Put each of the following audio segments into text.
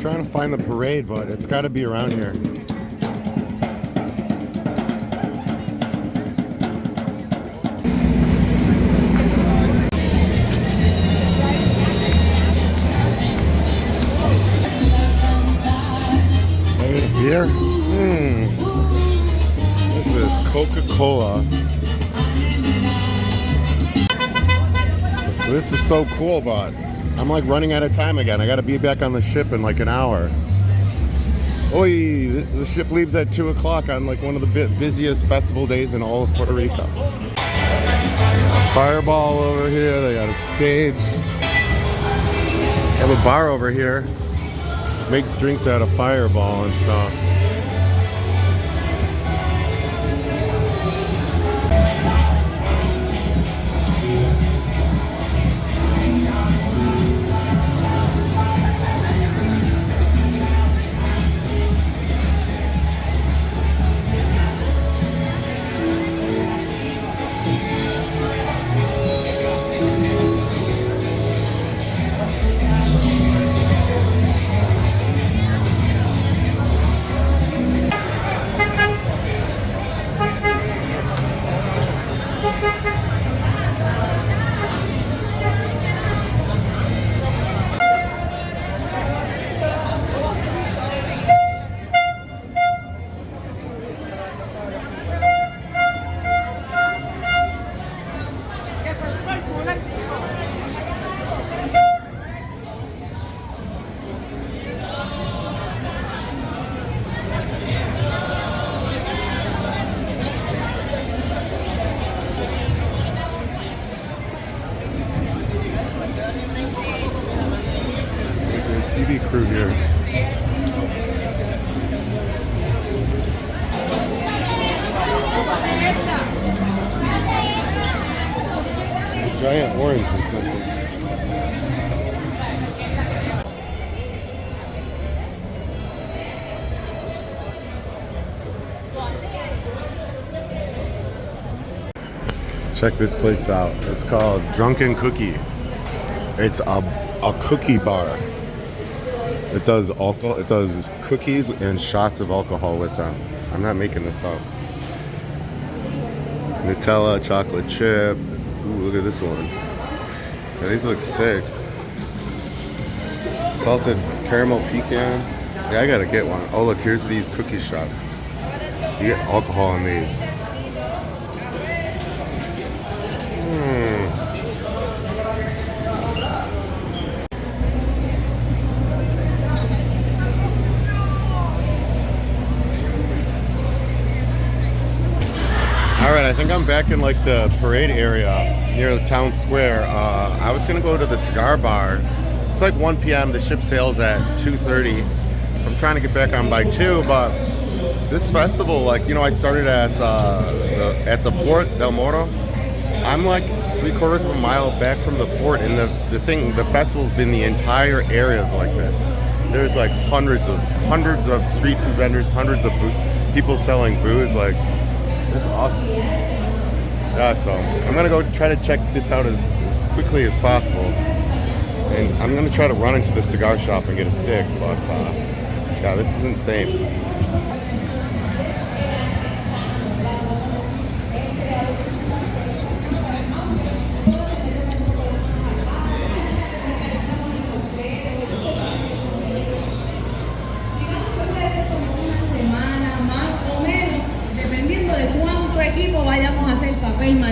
trying to find the parade, but it's got to be around here. Beer? This is Coca-Cola. This is so cool, but I'm like running out of time again. I gotta be back on the ship in like an hour. Oi, the ship leaves at 2 o'clock on like one of the busiest festival days in all of Puerto Rico. A fireball over here, they got a stage. They have a bar over here. Makes drinks out of fireball and stuff. TV crew here. A giant orange or something. Check this place out. It's called Drunken Cookie. It's a cookie bar. It does alcohol. It does cookies and shots of alcohol with them. I'm not making this up. Nutella, chocolate chip. Ooh, look at this one. Yeah, these look sick. Salted caramel pecan. Yeah, I gotta get one. Oh, look, here's these cookie shots. You get alcohol in these. Alright, I think I'm back in like the parade area near the town square. I was gonna go to the cigar bar. It's like 1 p.m. The ship sails at 2:30, so I'm trying to get back on by 2. But this festival, like, you know, I started at the Fort del Moro. I'm like 3/4 of a mile back from the fort, and the festival's been the entire areas like this. There's like hundreds of street food vendors, hundreds of people selling booze. Like, it's awesome. Yeah, so I'm gonna go try to check this out as quickly as possible, and I'm gonna try to run into the cigar shop and get a stick. But yeah, this is insane.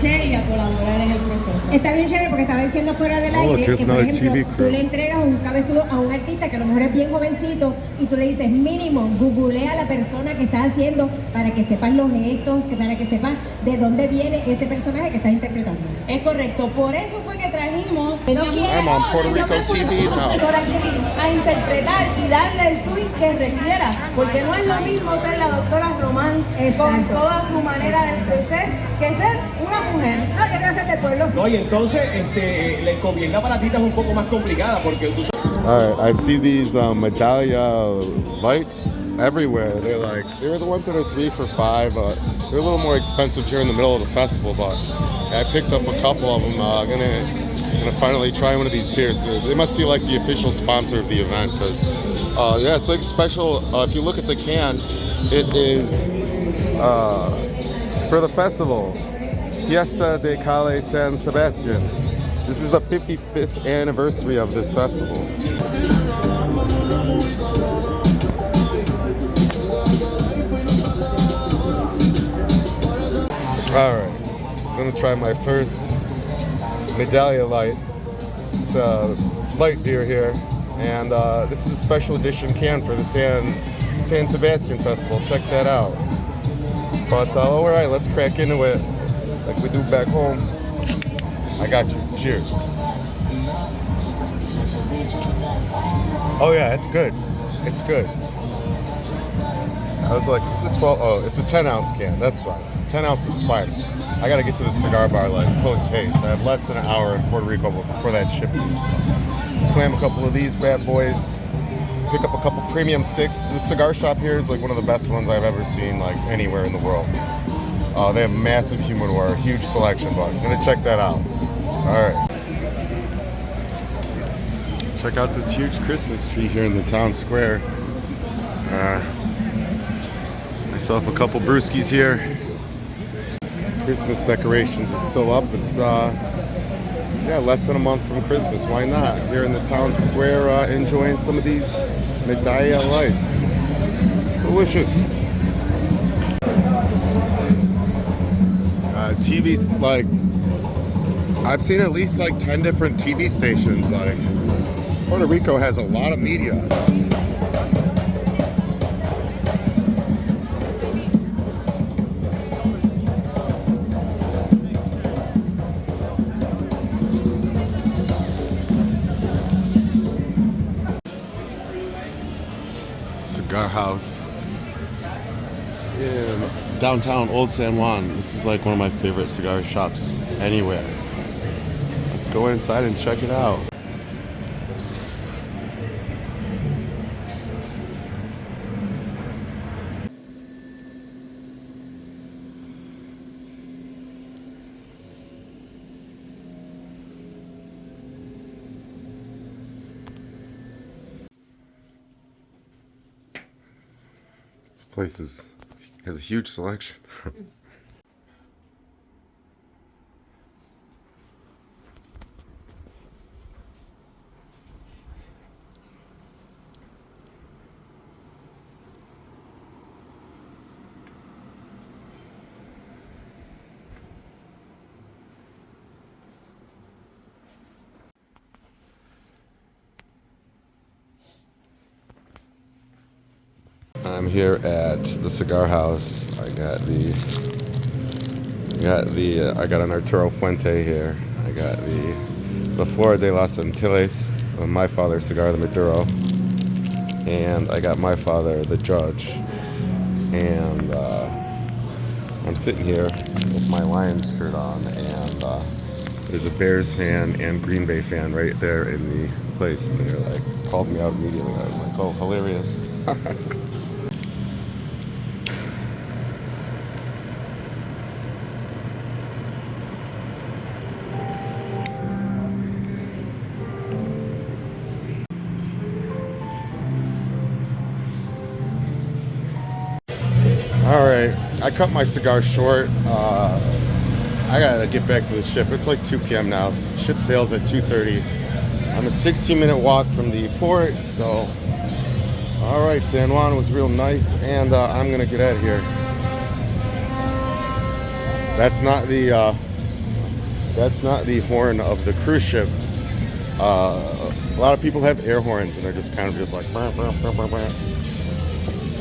Y a colaborar en el proceso. Está bien chévere porque estaba diciendo fuera del aire que, por ejemplo, tú le entregas un cabezudo a un artista que a lo mejor es bien jovencito y tú le dices mínimo, googlea a la persona que está haciendo para que sepas los gestos, para que sepas de dónde viene ese personaje que estás interpretando. Es correcto, por eso fue que trajimos Puerto Rico TV a interpretar y darle el swing que requiera, porque no es lo mismo ser la doctora Román con toda su manera de ser que ser una mujer. No, que gracias del pueblo. No, y entonces la encomienda para ti es un poco más complicada porque tú... Alright, I see these medallia lights everywhere. They were the ones that are 3 for $5. They're a little more expensive here in the middle of the festival, but I picked up a couple of them. Gonna finally try one of these beers. They must be like the official sponsor of the event, because Yeah, it's like special. If you look at the can, it is for the festival, Fiesta de Calle San Sebastián. This is the 55th anniversary of this festival. Alright, I'm gonna try my first Medallia Light. It's a light beer here, and this is a special edition can for the San Sebastian Festival. Check that out. But alright, let's crack into it like we do back home. I got you. Cheers. Oh yeah, it's good. It's good. I was like, this is a 12. Oh, it's a 10-ounce can. That's fine. 10 ounces is fine. I gotta get to the cigar bar like post haste. I have less than an hour in Puerto Rico before that ship leaves. So slam a couple of these bad boys. Pick up a couple premium sticks. The cigar shop here is like one of the best ones I've ever seen like anywhere in the world. They have massive humidor, huge selection, but I'm gonna check that out. All right. Check out this huge Christmas tree here in the town square. Myself a couple brewskis here. Christmas decorations are still up. It's yeah, less than a month from Christmas. Why not? Here in the town square, enjoying some of these Medallia lights. Delicious. TV's like, I've seen at least like 10 different TV stations. Like, Puerto Rico has a lot of media. Cigar house in downtown Old San Juan. This is like one of my favorite cigar shops anywhere. Let's go inside and check it out. This place has a huge selection. I'm here at the cigar house. I got an Arturo Fuente here. I got the Flor de las Antilles, my father's cigar, the Maduro, and I got my father, the Judge. And I'm sitting here with my Lions shirt on, and there's a Bears fan and Green Bay fan right there in the place, and they're like called me out immediately. I was like, oh, hilarious. All right, I cut my cigar short. I gotta get back to the ship. It's like 2 p.m. now. Ship sails at 2:30. I'm a 16-minute walk from the port, so all right, San Juan was real nice, and I'm gonna get out of here. That's not the horn of the cruise ship. A lot of people have air horns, and they're just kind of just like. Burr, burr, burr, burr, burr.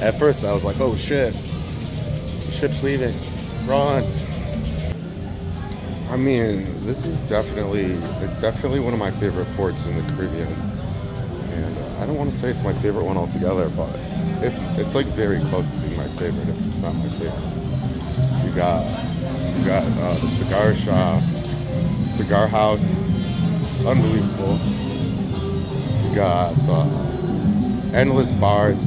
At first, I was like, "Oh shit, the ship's leaving, run!" I mean, it's definitely one of my favorite ports in the Caribbean, and I don't want to say it's my favorite one altogether, but it's like very close to being my favorite if it's not my favorite. You got the cigar shop, cigar house, unbelievable. You got endless bars.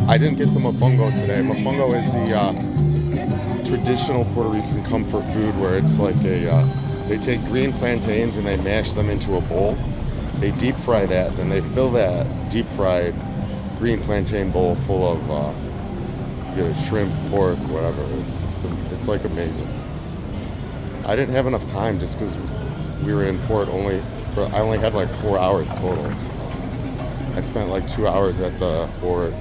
I didn't get the mofongo today. Mofongo is the traditional Puerto Rican comfort food, where it's like they take green plantains and they mash them into a bowl. They deep fry that, then they fill that deep fried green plantain bowl full of shrimp, pork, whatever. It's like amazing. I didn't have enough time just because we were in port I only had like 4 hours total. So I spent like 2 hours at the fort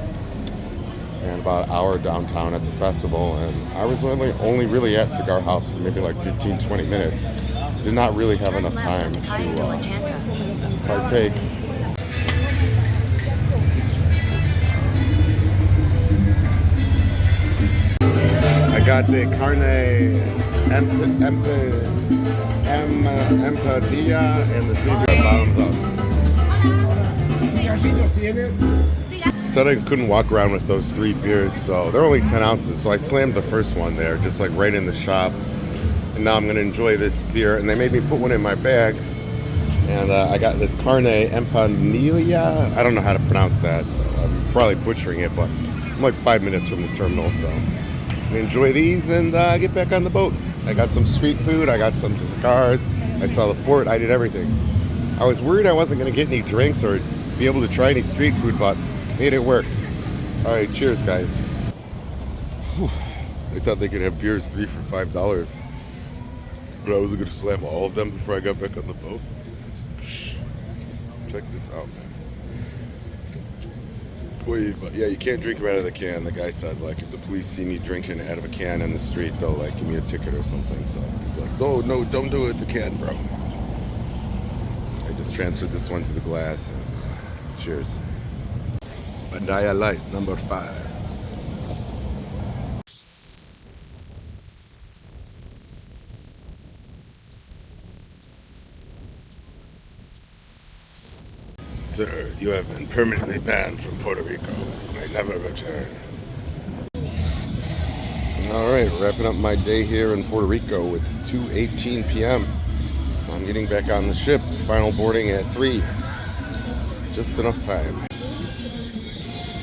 and about an hour downtown at the festival, and I was only really at Cigar House for maybe like 15-20 minutes. Did not really have enough time to partake. I got the carne empadilla and the 3 beer bottoms up. Said I couldn't walk around with those 3 beers, so they're only 10 ounces. So I slammed the first one there, just like right in the shop. And now I'm gonna enjoy this beer. And they made me put one in my bag. And I got this carne empanilla. I don't know how to pronounce that, so I'm probably butchering it, but I'm like 5 minutes from the terminal, so I'm gonna enjoy these and get back on the boat. I got some street food, I got some cigars, I saw the fort, I did everything. I was worried I wasn't gonna get any drinks or be able to try any street food, but made it work. All right, cheers, guys. Whew. I thought they could have beers 3 for $5, but I wasn't gonna slam all of them before I got back on the boat. Check this out, man. Wait, but yeah, you can't drink them out of the can. The guy said, like, if the police see me drinking out of a can in the street, they'll like give me a ticket or something. So he's like, no, don't do it with the can, bro. I just transferred this one to the glass. Cheers. Bandaya Light, number 5. Sir, you have been permanently banned from Puerto Rico. You may never return. All right, wrapping up my day here in Puerto Rico. It's 2:18 p.m. I'm getting back on the ship. Final boarding at 3. Just enough time.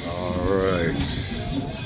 All right.